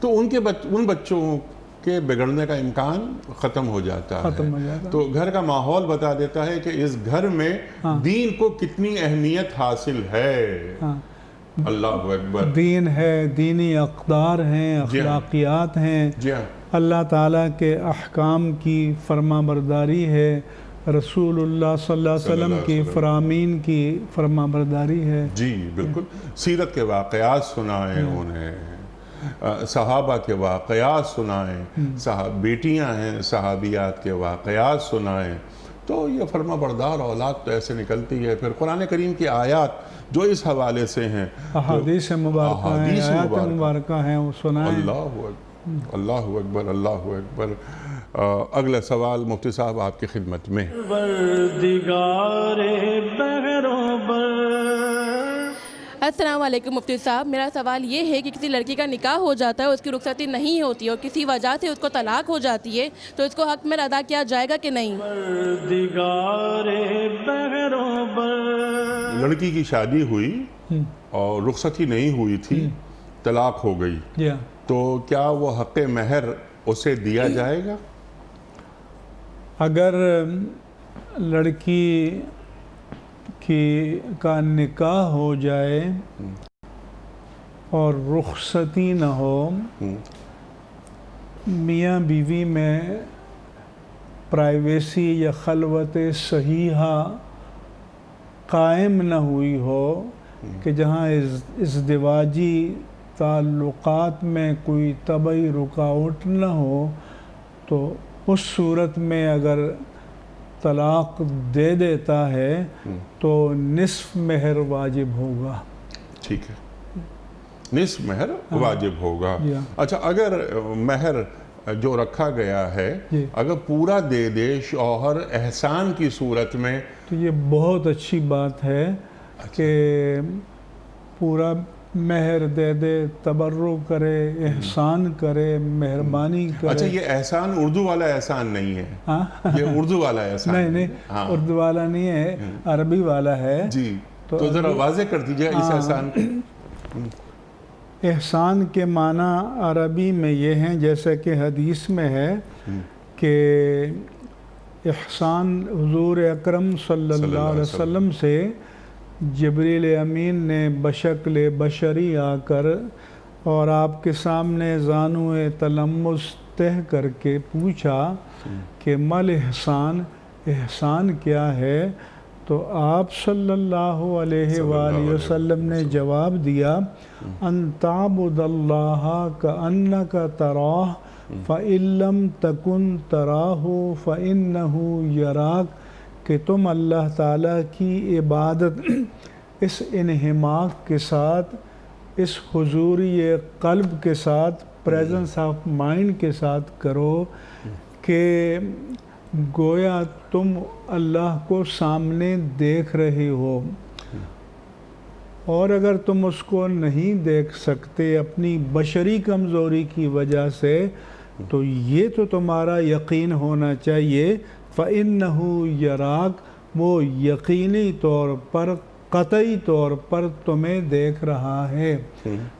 تو ان بچوں کے بگڑنے کا امکان ختم ہو جاتا ہے۔ تو گھر کا ماحول بتا دیتا ہے کہ اس گھر میں دین کو کتنی اہمیت حاصل ہے۔ اللہ اکبر، دین ہے، دینی اقدار ہیں، اخلاقیات ہیں، اللہ تعالیٰ کے احکام کی فرما برداری ہے، رسول اللہ صلی اللہ علیہ وسلم کی فرامین کی فرما برداری ہے۔ جی بالکل، سیرت کے واقعات سنائیں انہیں، صحابہ کے واقعات سنائیں، بیٹیاں ہیں صحابیات کے واقعات سنائیں، تو یہ فرما بردار اولاد تو ایسے نکلتی ہے۔ پھر قرآن کریم کی آیات جو اس حوالے سے ہیں، احادیث مبارکہ ہیں، آیات مبارکہ ہیں، وہ سنائیں۔ اللہ اکبر، اللہ اکبر۔ اگلا سوال مفتی صاحب آپ کی خدمت میں۔ السلام علیکم مفتی صاحب، میرا سوال یہ ہے کہ کسی لڑکی کا نکاح ہو جاتا ہے، اس کی رخصتی نہیں ہوتی اور کسی وجہ سے اس کو طلاق ہو جاتی ہے، تو اس کو حق میں ادا کیا جائے گا کہ نہیں؟ لڑکی کی شادی ہوئی اور رخصتی نہیں ہوئی تھی، طلاق ہو گئی، تو کیا وہ حق مہر اسے دیا جائے گا؟ اگر لڑکی کا نکاح ہو جائے اور رخصتی نہ ہو، میاں بیوی میں پرائیویسی یا خلوت صحیحہ قائم نہ ہوئی ہو کہ جہاں ازدواجی تعلقات میں کوئی طبعی رکاوٹ نہ ہو، تو اس صورت میں اگر طلاق دے دیتا ہے تو نصف مہر واجب ہوگا۔ ٹھیک ہے، نصف مہر واجب ہوگا۔ اچھا، اگر مہر جو رکھا گیا ہے اگر پورا دے دے شوہر احسان کی صورت میں، تو یہ بہت اچھی بات ہے کہ پورا مہر دے دے، تبرک کرے، احسان کرے، مہربانی کرے. اچھا یہ احسان اردو والا احسان نہیں ہے، یہ اردو والا احسان نہیں اردو والا نہیں ہے، عربی والا ہے. جی تو ذرا واضح کر دیجئے اس احسان کو. احسان کے معنی عربی میں یہ ہیں جیسا کہ حدیث میں ہے کہ احسان حضور اکرم صلی اللہ علیہ وسلم سے جبریل امین نے بشکل بشری آ کر اور آپ کے سامنے زانو تلمس تہ کر کے پوچھا کہ مل احسان، احسان کیا ہے؟ تو آپ صلی اللہ علیہ وآلہ وسلم نے جواب دیا ان تعبد اللہ کأنک تراہ فإن لم تکن تراہ فإنہ یراک، کہ تم اللہ تعالیٰ کی عبادت اس انہماک کے ساتھ، اس حضوری قلب کے ساتھ، پریزنس آف مائنڈ کے ساتھ کرو کہ گویا تم اللہ کو سامنے دیکھ رہے ہو. اور اگر تم اس کو نہیں دیکھ سکتے اپنی بشری کمزوری کی وجہ سے، تو یہ تو تمہارا یقین ہونا چاہیے فَإِنَّهُ يَرَاكَ، وہ یقینی طور پر، قطعی طور پر تمہیں دیکھ رہا ہے.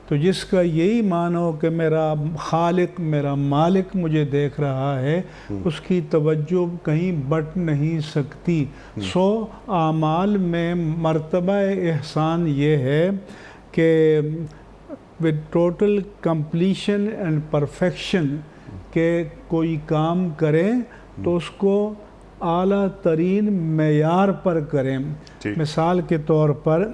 تو جس کا یہی معنی کہ میرا خالق، میرا مالک مجھے دیکھ رہا ہے، اس کی توجہ کہیں بٹ نہیں سکتی. اعمال میں مرتبہ احسان یہ ہے کہ with total completion and perfection، کہ کوئی کام کرے تو اس کو اعلیٰ ترین معیار پر کریں. مثال کے طور پر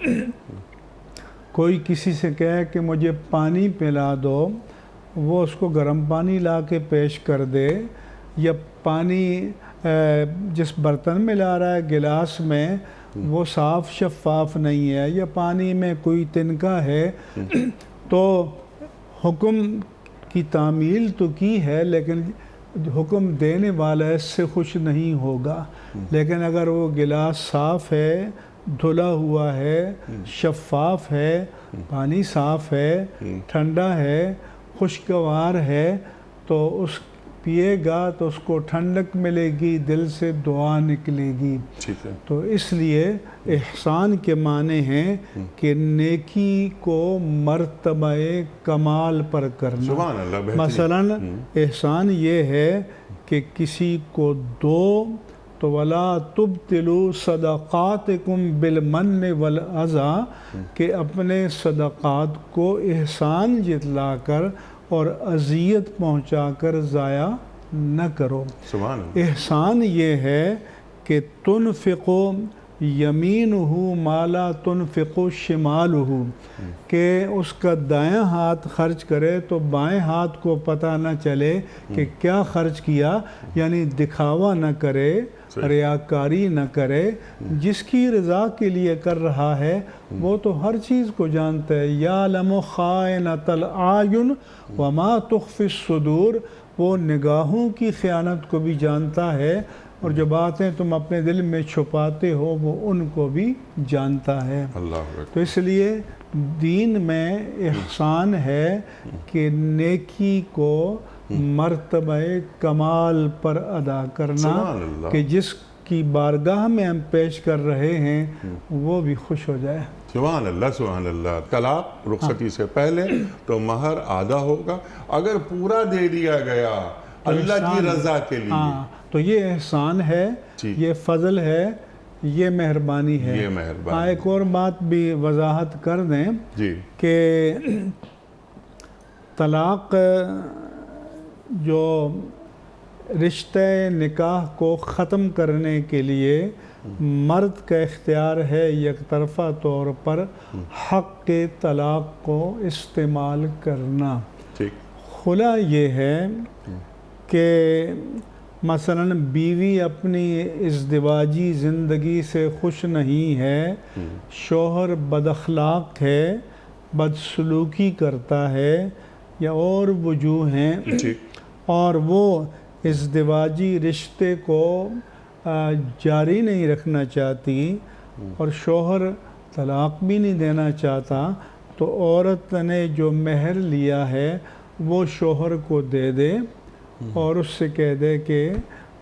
کوئی کسی سے کہے کہ مجھے پانی پلا دو، وہ اس کو گرم پانی لا کے پیش کر دے، یا پانی جس برتن میں لا رہا ہے گلاس میں وہ صاف شفاف نہیں ہے، یا پانی میں کوئی تنکا ہے، تو حکم کی تعمیل تو کی ہے لیکن حکم دینے والا اس سے خوش نہیں ہوگا. لیکن اگر وہ گلاس صاف ہے، دھلا ہوا ہے، شفاف ہے، پانی صاف ہے، ٹھنڈا ہے، خوشگوار ہے، تو اس پیے گا تو اس کو ٹھنڈک ملے گی، دل سے دعا نکلے گی. تو اس لیے احسان کے معنی ہیں کہ نیکی کو مرتبہ کمال پر کرنا. مثلا احسان یہ ہے کہ کسی کو دو تو وَلَا تُبْتِلُوا صَدَقَاتِكُمْ بِالْمَنِّ وَالْأَذَىٰ، کہ اپنے صدقات کو احسان جتلا کر اور اذیت پہنچا کر ضائع نہ کرو. احسان یہ ہے کہ تنفقو یمینہ ما لا تنفقو شمالہ، کہ اس کا دائیں ہاتھ خرچ کرے تو بائیں ہاتھ کو پتہ نہ چلے کہ کیا خرچ کیا، یعنی دکھاوا نہ کرے، ریاکاری نہ کرے. جس کی رضا کے لیے کر رہا ہے وہ تو ہر چیز کو جانتا ہے. یعلم خائنۃ الاعین وما تخفی الصدور، وہ نگاہوں کی خیانت کو بھی جانتا ہے، اور جو باتیں تم اپنے دل میں چھپاتے ہو وہ ان کو بھی جانتا ہے. تو اس لیے دین میں احسان ہے کہ نیکی کو مرتبہ کمال پر ادا کرنا، کہ جس کی بارگاہ میں ہم پیش کر رہے ہیں وہ بھی خوش ہو جائے. سبحان اللہ، سبحان اللہ. طلاق رخصتی سے پہلے تو مہر آدھا ہوگا، اگر پورا دے دیا گیا اللہ کی رضا کے لیے تو یہ احسان ہے، یہ فضل ہے، یہ مہربانی ہے. ایک اور بات بھی وضاحت کر دیں کہ طلاق جو رشتہ نکاح کو ختم کرنے کے لیے مرد کا اختیار ہے یک طرفہ طور پر حق کے طلاق کو استعمال کرنا. خلا یہ ہے کہ مثلا بیوی اپنی ازدواجی زندگی سے خوش نہیں ہے، شوہر بد اخلاق ہے، بدسلوکی کرتا ہے، یا اور وجوہ ہیں، اور وہ ازدواجی رشتے کو جاری نہیں رکھنا چاہتی اور شوہر طلاق بھی نہیں دینا چاہتا، تو عورت نے جو مہر لیا ہے وہ شوہر کو دے دے اور اس سے کہہ دے کہ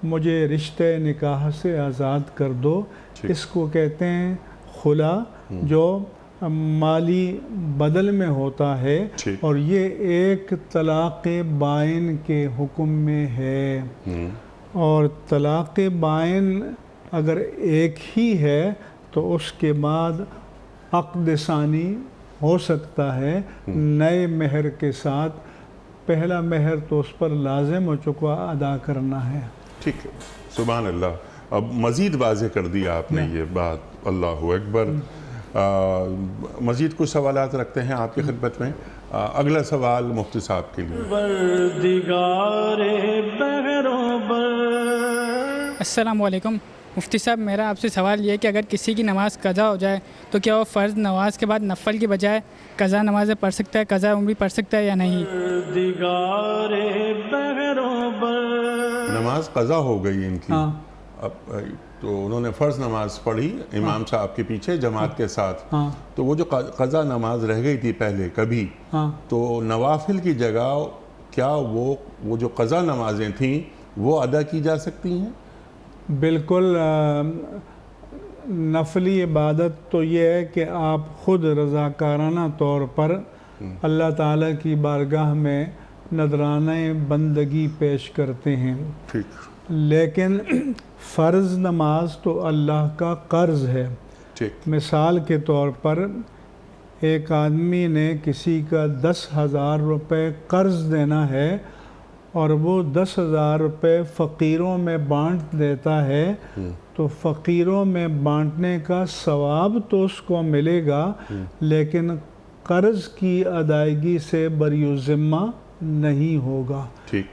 مجھے رشتہ نکاح سے آزاد کر دو. اس کو کہتے ہیں خلا، جو مالی بدل میں ہوتا ہے، اور یہ ایک طلاق بائن کے حکم میں ہے. اور طلاق بائن اگر ایک ہی ہے تو اس کے بعد عقد ثانی ہو سکتا ہے نئے مہر کے ساتھ. پہلا مہر تو اس پر لازم ہو چکا ادا کرنا ہے. ٹھیک ہے، سبحان اللہ. اب مزید واضح کر دیا آپ نے یہ بات. اللہ اکبر. مزید کچھ سوالات رکھتے ہیں آپ کی خدمت میں. اگلا سوال مفتی صاحب کے لیے. السلام علیکم مفتی صاحب، میرا آپ سے سوال یہ ہے کہ اگر کسی کی نماز قضا ہو جائے تو کیا وہ فرض نماز کے بعد نفل کی بجائے قضا نمازیں پڑھ سکتا ہے، قضا عمری پڑھ سکتا ہے یا نہیں؟ نماز قضا ہو گئی ان کی، اب تو انہوں نے فرض نماز پڑھی امام صاحب کے پیچھے جماعت کے ساتھ، تو وہ جو قضا نماز رہ گئی تھی پہلے کبھی، تو نوافل کی جگہ کیا وہ جو قضا نمازیں تھیں وہ ادا کی جا سکتی ہیں؟ بالکل. نفلی عبادت تو یہ ہے کہ آپ خود رضاکارانہ طور پر اللہ تعالیٰ کی بارگاہ میں نذرانہ بندگی پیش کرتے ہیں. لیکن فرض نماز تو اللہ کا قرض ہے. مثال کے طور پر ایک آدمی نے کسی کا 10,000 روپے قرض دینا ہے اور وہ 10,000 روپے فقیروں میں بانٹ دیتا ہے، تو فقیروں میں بانٹنے کا ثواب تو اس کو ملے گا، لیکن قرض کی ادائیگی سے بری ذمہ نہیں ہوگا.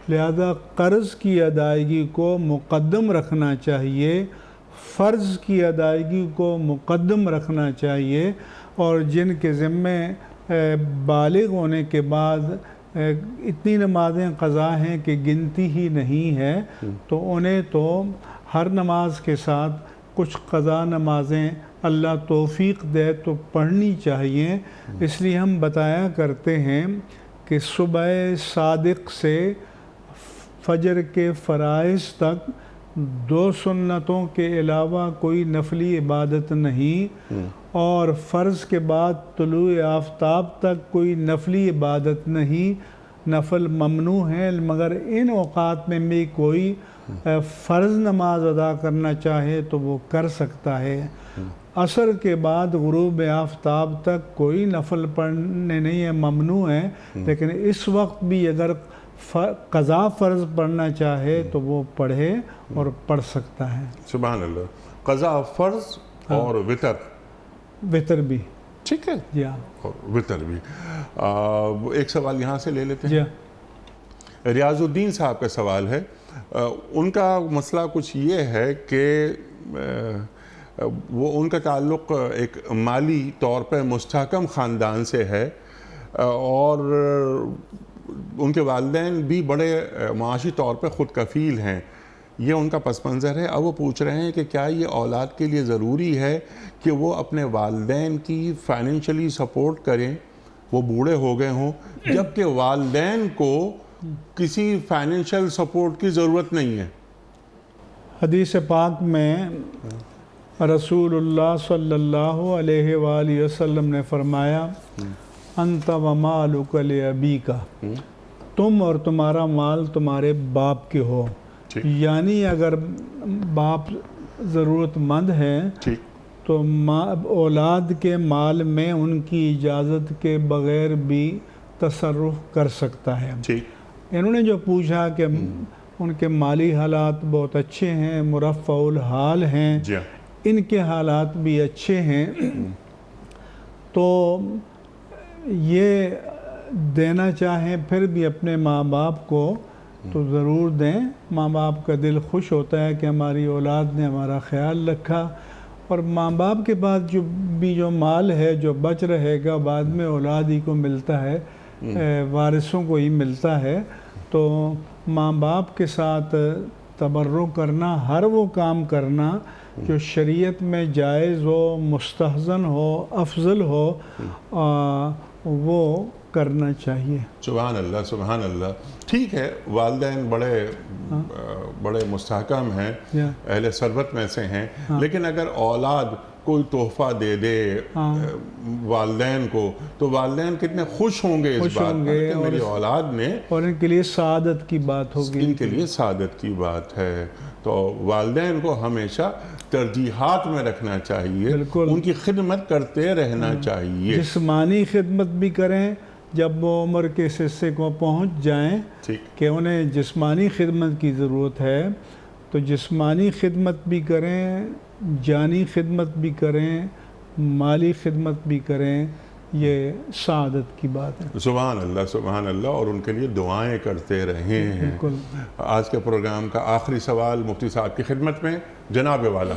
لہذا قرض کی ادائیگی کو مقدم رکھنا چاہیے، فرض کی ادائیگی کو مقدم رکھنا چاہیے. اور جن کے ذمے بالغ ہونے کے بعد اتنی نمازیں قضا ہیں کہ گنتی ہی نہیں ہے، تو انہیں تو ہر نماز کے ساتھ کچھ قضا نمازیں اللہ توفیق دے تو پڑھنی چاہیے. اس لیے ہم بتایا کرتے ہیں کہ صبح صادق سے فجر کے فرائض تک 2 سنتوں کے علاوہ کوئی نفلی عبادت نہیں، اور فرض کے بعد طلوع آفتاب تک کوئی نفلی عبادت نہیں. نفل ممنوع ہے، مگر ان اوقات میں بھی کوئی فرض نماز ادا کرنا چاہے تو وہ کر سکتا ہے. عصر کے بعد غروب آفتاب تک کوئی نفل پڑھنے نہیں ہے، ممنوع ہے، لیکن اس وقت بھی اگر قضا فرض پڑھنا چاہے تو وہ پڑھے اور پڑھ سکتا ہے. سبحان اللہ. قضا فرض اور وطر بھی. ٹھیک ہے جی اور وطر بھی. ایک سوال یہاں سے لے لیتے ہیں. ریاض الدین صاحب کا سوال ہے. ان کا مسئلہ کچھ یہ ہے کہ وہ ان کا تعلق ایک مالی طور پہ مستحکم خاندان سے ہے، اور ان کے والدین بھی بڑے معاشی طور پہ خود کفیل ہیں. یہ ان کا پس منظر ہے. اب وہ پوچھ رہے ہیں کہ کیا یہ اولاد کے لیے ضروری ہے کہ وہ اپنے والدین کی فائنینشلی سپورٹ کریں، وہ بوڑھے ہو گئے ہوں، جبکہ والدین کو کسی فائنینشل سپورٹ کی ضرورت نہیں ہے؟ حدیث پاک میں رسول اللہ صلی اللہ علیہ وآلہ وسلم نے فرمایا انت ومالک لابیک، تم اور تمہارا مال تمہارے باپ کے ہو. یعنی اگر باپ ضرورت مند ہے تو اولاد کے مال میں ان کی اجازت کے بغیر بھی تصرف کر سکتا ہے. انہوں نے جو پوچھا کہ ان کے مالی حالات بہت اچھے ہیں، مرفع الحال ہیں، ان کے حالات بھی اچھے ہیں، تو یہ دینا چاہیں پھر بھی اپنے ماں باپ کو تو ضرور دیں. ماں باپ کا دل خوش ہوتا ہے کہ ہماری اولاد نے ہمارا خیال رکھا. اور ماں باپ کے پاس جو مال ہے جو بچ رہے گا بعد میں اولاد ہی کو ملتا ہے، وارثوں کو ہی ملتا ہے. تو ماں باپ کے ساتھ تبرک کرنا، ہر وہ کام کرنا جو شریعت میں جائز ہو، مستحسن ہو، افضل ہو، وہ کرنا چاہیے۔ سبحان اللہ سبحان اللہ۔ ٹھیک ہے، والدین بڑے مستحکم ہیں، اہل ثروت میں سے ہیں، لیکن اگر اولاد کوئی تحفہ دے دے والدین کو تو والدین کتنے خوش ہوں گے اس بات پر کہ میری اولاد نے، اور ان کے لیے سعادت کی بات ہوگی، ان کے لیے سعادت کی بات ہے۔ تو والدین کو ہمیشہ ترجیحات میں رکھنا چاہیے، ان کی خدمت کرتے رہنا چاہیے، جسمانی خدمت بھی کریں جب وہ عمر کے اس حصے کو پہنچ جائیں کہ انہیں جسمانی خدمت کی ضرورت ہے تو جسمانی خدمت بھی کریں، جانی خدمت بھی کریں، مالی خدمت بھی کریں، یہ سعادت کی بات ہے۔ سبحان اللہ سبحان اللہ، اور ان کے لیے دعائیں کرتے رہیں۔ آج کے پروگرام کا آخری سوال مفتی صاحب کی خدمت میں، جناب والا۔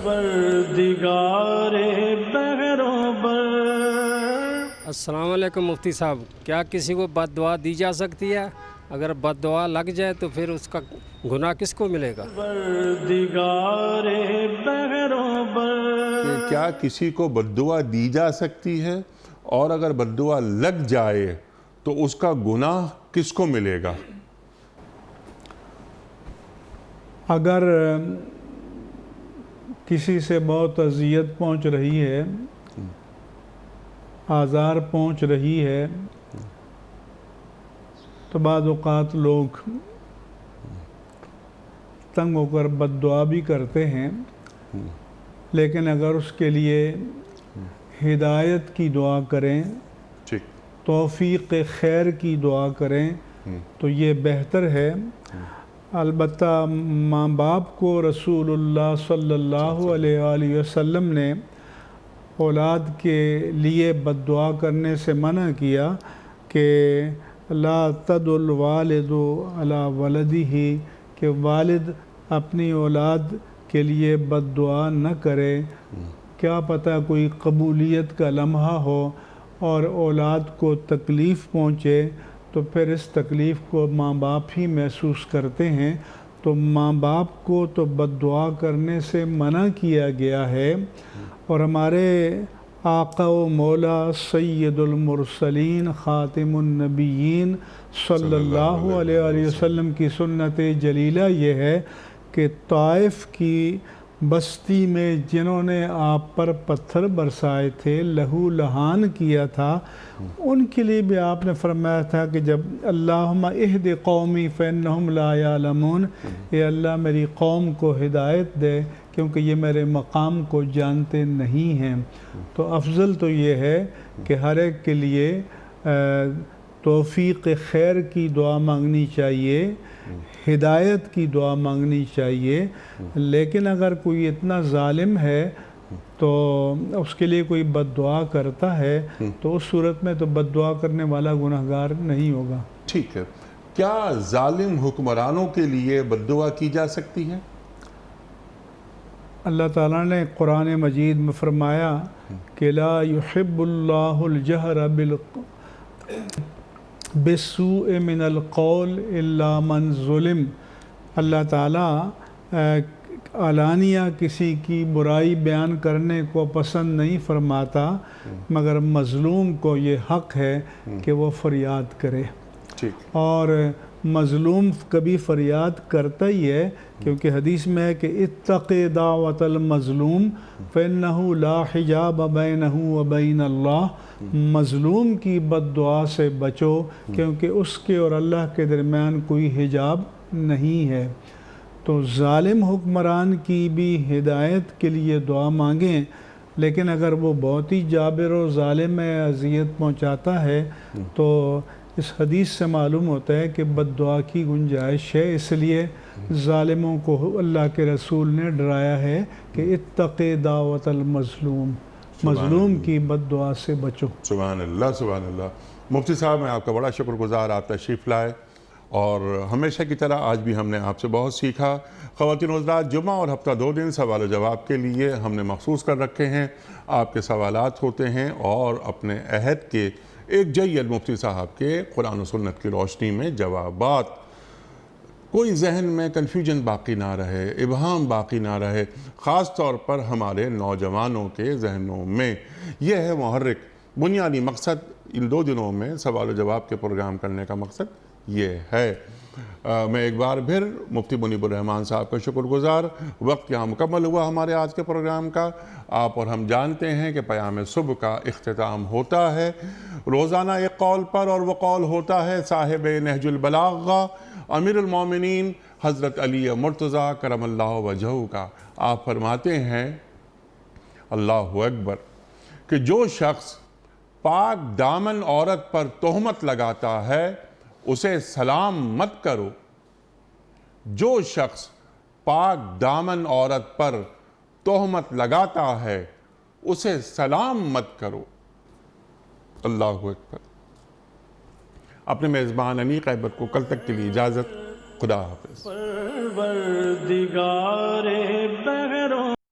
السلام علیکم مفتی صاحب، کیا کسی کو بد دعا دی جا سکتی ہے؟ اگر بد دعا لگ جائے تو پھر اس کا گناہ کس کو ملے گا؟ کہ کیا کسی کو بد دعا دی جا سکتی ہے، اور اگر بد دعا لگ جائے تو اس کا گناہ کس کو ملے گا؟ اگر کسی سے بہت اذیت پہنچ رہی ہے، آزار پہنچ رہی ہے، تو بعض اوقات لوگ تنگ ہو کر بد دعا بھی کرتے ہیں، لیکن اگر اس کے لیے ہدایت کی دعا کریں، توفیق خیر کی دعا کریں تو یہ بہتر ہے۔ البتہ ماں باپ کو رسول اللہ صلی اللہ علیہ وآلہ وسلم نے اولاد کے لیے بد دعا کرنے سے منع کیا کہ لا تدع الوالد علی ولدہ، کہ والد اپنی اولاد کے لیے بد دعا نہ کرے، کیا پتہ کوئی قبولیت کا لمحہ ہو اور اولاد کو تکلیف پہنچے تو پھر اس تکلیف کو ماں باپ ہی محسوس کرتے ہیں، تو ماں باپ کو تو بد دعا کرنے سے منع کیا گیا ہے۔ اور ہمارے آقا و مولا سید المرسلین خاتم النبیین صلی اللہ علیہ وآلہ وسلم کی سنت جلیلہ یہ ہے کہ طائف کی بستی میں جنہوں نے آپ پر پتھر برسائے تھے، لہو لہان کیا تھا، ان کے لیے بھی آپ نے فرمایا تھا کہ جب اللہم اہد قومی فإنہم لا یعلمون، اے اللہ میری قوم کو ہدایت دے کیونکہ یہ میرے مقام کو جانتے نہیں ہیں۔ تو افضل تو یہ ہے کہ ہر ایک کے لیے توفیق خیر کی دعا مانگنی چاہیے، ہدایت کی دعا مانگنی چاہیے، لیکن اگر کوئی اتنا ظالم ہے تو اس کے لیے کوئی بد دعا کرتا ہے تو اس صورت میں تو بد دعا کرنے والا گناہگار نہیں ہوگا۔ ٹھیک ہے، کیا ظالم حکمرانوں کے لیے بد دعا کی جا سکتی ہے؟ اللہ تعالیٰ نے قرآن مجید میں فرمایا کہ لا يحب اللہ الجہر بالسوء من القول الا من ظلم۔ اللہ تعالیٰ علانیہ کسی کی برائی بیان کرنے کو پسند نہیں فرماتا، مگر مظلوم کو یہ حق ہے کہ وہ فریاد کرے، اور مظلوم کبھی فریاد کرتا ہی ہے، کیونکہ حدیث میں ہے کہ اتق دعوت المظلوم فإنہ لا حجاب بینہ وبین اللہ، مظلوم کی بد دعا سے بچو کیونکہ اس کے اور اللہ کے درمیان کوئی حجاب نہیں ہے۔ تو ظالم حکمران کی بھی ہدایت کے لیے دعا مانگیں، لیکن اگر وہ بہت ہی جابر و ظالم ہے، اذیت پہنچاتا ہے، تو اس حدیث سے معلوم ہوتا ہے کہ بد دعا کی گنجائش ہے، اس لیے ظالموں کو اللہ کے رسول نے ڈرایا ہے کہ اتق دعوت المظلوم، مظلوم کی بد دعا سے بچو۔ سبحان اللہ سبحان اللہ۔ مفتی صاحب میں آپ کا بڑا شکر گزار، آپ تشریف لائے، اور ہمیشہ کی طرح آج بھی ہم نے آپ سے بہت سیکھا۔ خواتین و حضرات، جمعہ اور ہفتہ 2 دن سوال و جواب کے لیے ہم نے مخصوص کر رکھے ہیں۔ آپ کے سوالات ہوتے ہیں اور اپنے عہد کے ایک جید مفتی صاحب کے قرآن و سنت کی روشنی میں جوابات، کوئی ذہن میں کنفیوژن باقی نہ رہے، ابہام باقی نہ رہے، خاص طور پر ہمارے نوجوانوں کے ذہنوں میں۔ یہ ہے محرک، بنیادی مقصد ان 2 دنوں میں سوال و جواب کے پروگرام کرنے کا مقصد یہ ہے۔ میں ایک بار پھر مفتی منیب الرحمان صاحب کا شکر گزار۔ وقت یہاں مکمل ہوا ہمارے آج کے پروگرام کا۔ آپ اور ہم جانتے ہیں کہ پیام صبح کا اختتام ہوتا ہے روزانہ ایک قول پر، اور وہ قول ہوتا ہے صاحب نہج البلاغہ امیر المومنین حضرت علی مرتضیٰ کرم اللہ وجہہ کا۔ آپ فرماتے ہیں اللہ اکبر کہ جو شخص پاک دامن عورت پر تہمت لگاتا ہے اسے سلام مت کرو۔ جو شخص پاک دامن عورت پر تہمت لگاتا ہے اسے سلام مت کرو۔ اللہ اکبر۔ اپنے میزبان انیق احمد کو کل تک کے لیے اجازت۔ خدا حافظ۔